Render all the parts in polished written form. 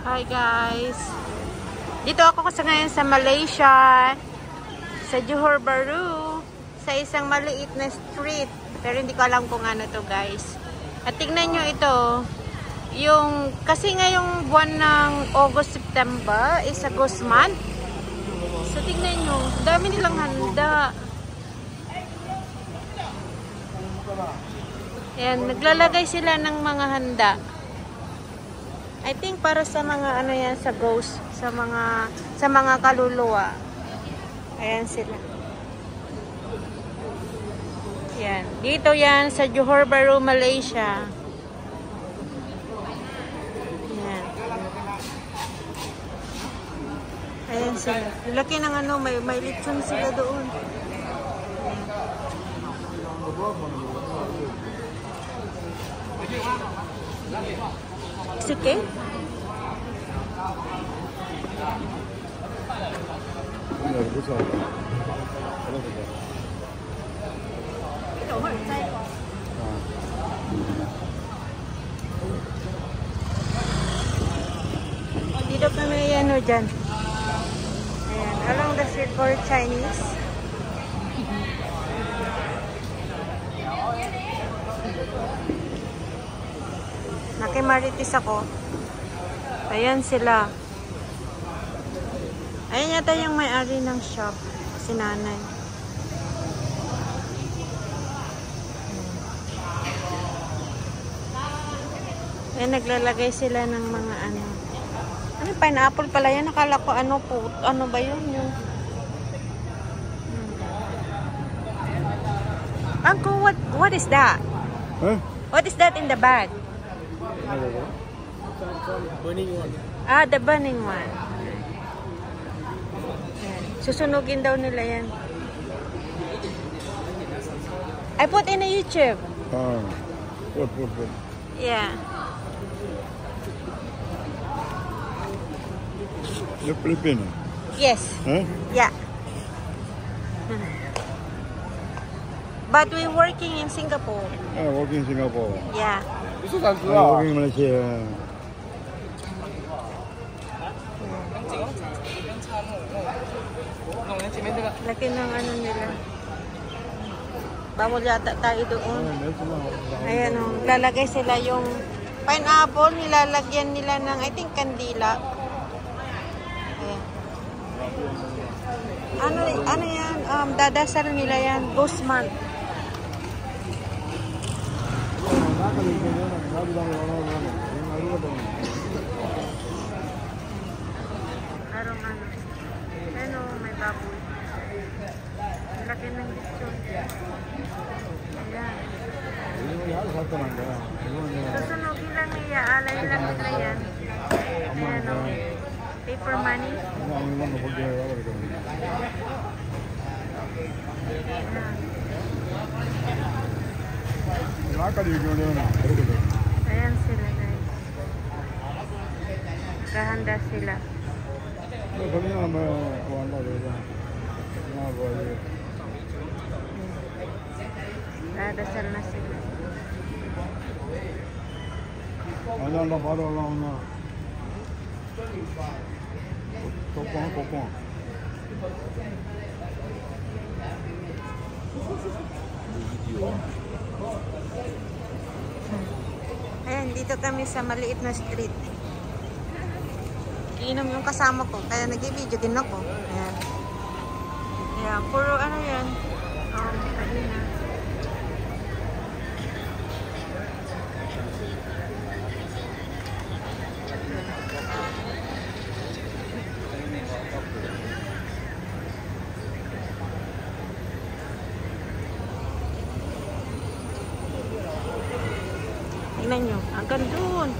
Hi guys! Dito ako kasi ngayon sa Malaysia, sa Johor Bahru, sa isang maliit na street. Pero hindi ko alam kung ano to guys. At tingnan nyo ito, kasi ngayong buwan ng August, September is a ghost month. So tingnan nyo, dami nilang handa. Ayan, naglalagay sila ng mga handa. I think para sa mga ano yan, sa ghost, sa mga kaluluwa. Ayan sila. Yan. Dito yan sa Johor Bahru, Malaysia. Yan. Ayan sila. Laki ng ano, may lechon sila doon. Sige. Dito kami ano dyan. Ayan, along the street for Chinese. Nakimaritis ako. Ayan sila. Ayan yata yung may-ari ng shop. Si nanay. Ayan, naglalagay sila ng mga ano. Ano, pineapple pala yan. Nakala ko ano po. Ano ba yun? Uncle, what is that? Huh? What is that in the bag? Burning one. Ah, the burning one. Ayan. Susunugin daw nila yan. I put in a YouTube. Put. Yeah. You're Filipino? Yes. Huh? Yeah. But we're working in Singapore. Working in Singapore. Yeah. Working in Malaysia. Laki ng ano nila. Bawal yata tayo doon. Ayan o. Lalagay sila yung pineapple. Nilalagyan nila ng, I think, kandila. Ayan. Ano yan? Dadasal nila yan. Ghost month. Parang ano. Ano, may baboy. Laki ng lechon. Ayan. Susunogin lang niya. Alay lang nila yan. Ayan o. Paper money. Ayan sila guys. Kahanda sila. Dadasal na sila. Kopong. Ayan, dito kami sa maliit na street. Iinom yung kasama ko, kaya nag-video din ako. Ayan. Ayan, puro ano yan. Kanina. Tingnan nyo, hanggang doon.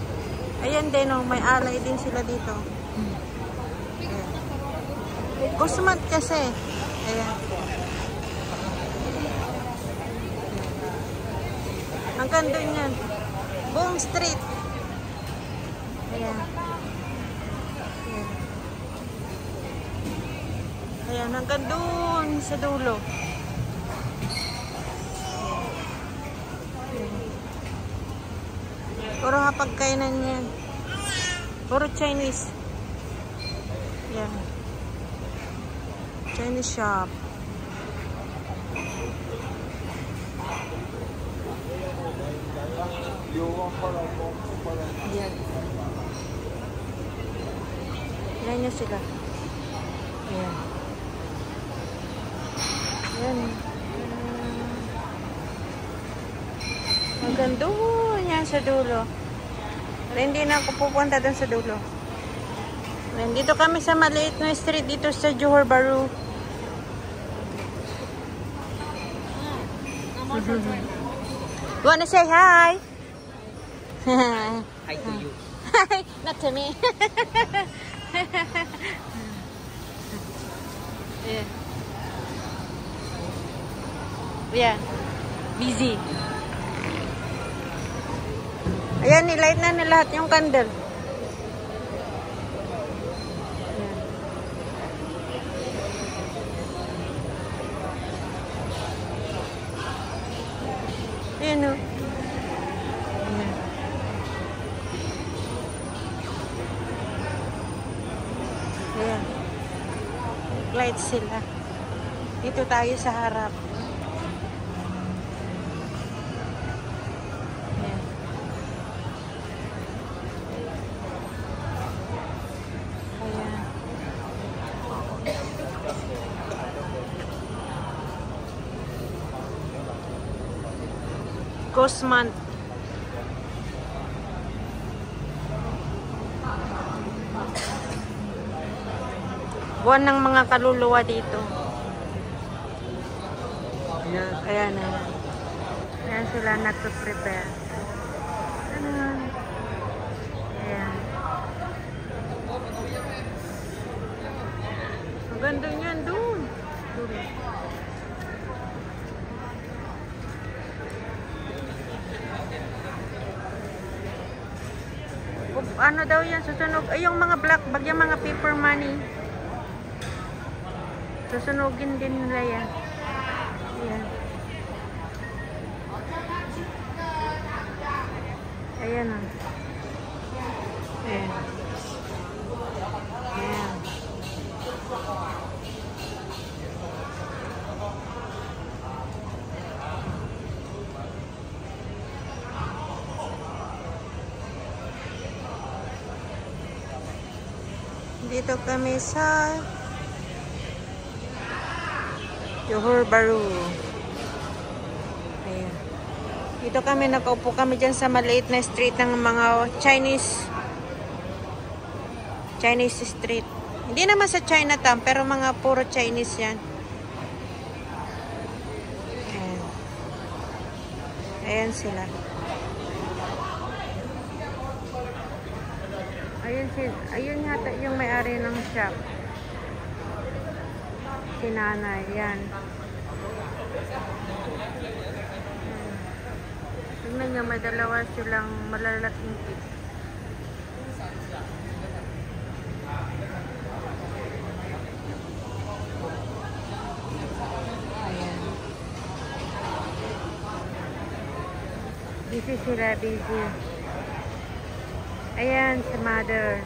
Ayan din o, may alay din sila dito. Ayan. Ghost month kasi. Ayan. Hanggang doon yan. Buong street. Ayan. Ayan. Ayan, hanggang doon sa dulo. Puro hapagkainan yan. Puro Chinese. Yan. Chinese shop. Yan. Yan nyo sila. Yan. Yan. Hanggang doon yan sa dulo. Pero hindi na ako pupunta doon sa dulo. Yan. Dito kami sa maliit na street dito sa Johor Bahru. Wanna say hi? Hi to you. Hi, not to me. Yeah. Yeah. Busy. Ayan, nilight na ni lahat yung candle. Ayan o. Ayan. Light sila. Dito tayo sa harap. Ayan. Ayan. Ghost month. Buwan ng mga kaluluwa dito. Kaya na. Kaya sila nagpe-prepare. Ayan. Ayan. Ang ganda niyan doon. Ano daw yan? Susunog. Ay, yung mga black bag, yung mga paper money. Susunugin din nila yan. Ayan. Ayan o. Ayan. Ayan. Dito kami sa Johor Bahru. Ayan. Dito kami, nakaupo kami dyan sa maliit na street ng mga Chinese street. Hindi naman sa Chinatown, pero mga puro Chinese yan. Ayan. Ayan sila. Ayun yata yung may-ari ng shop. Si nanay, yan. Tingnan nyo, may dalawa silang malalaking kids. Ayan. Busy sila, busy. Ayan, si mother.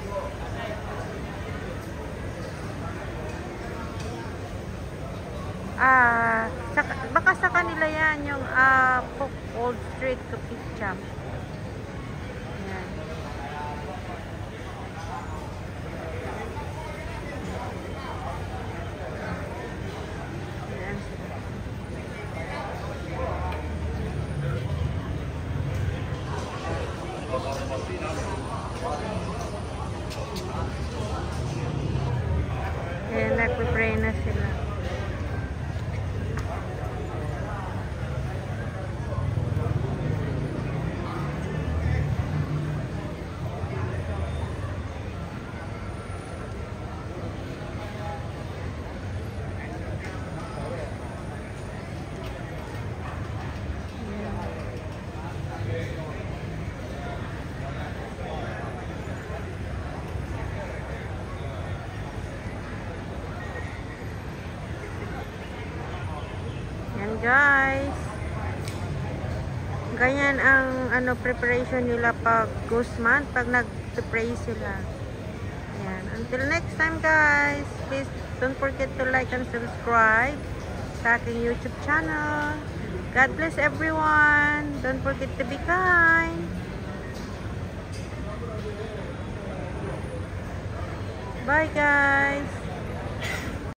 Baka sa kanila yan yung Old Street Cookie Shop. Ayan. Ayan. Ayan, nagpipray na sila. Guys, Ganyan ang preparation nila pag ghost month, pag nag-pray sila. Ayan. Until next time guys, please don't forget to like and subscribe sa aking YouTube channel. God bless everyone. Don't forget to be kind. Bye guys.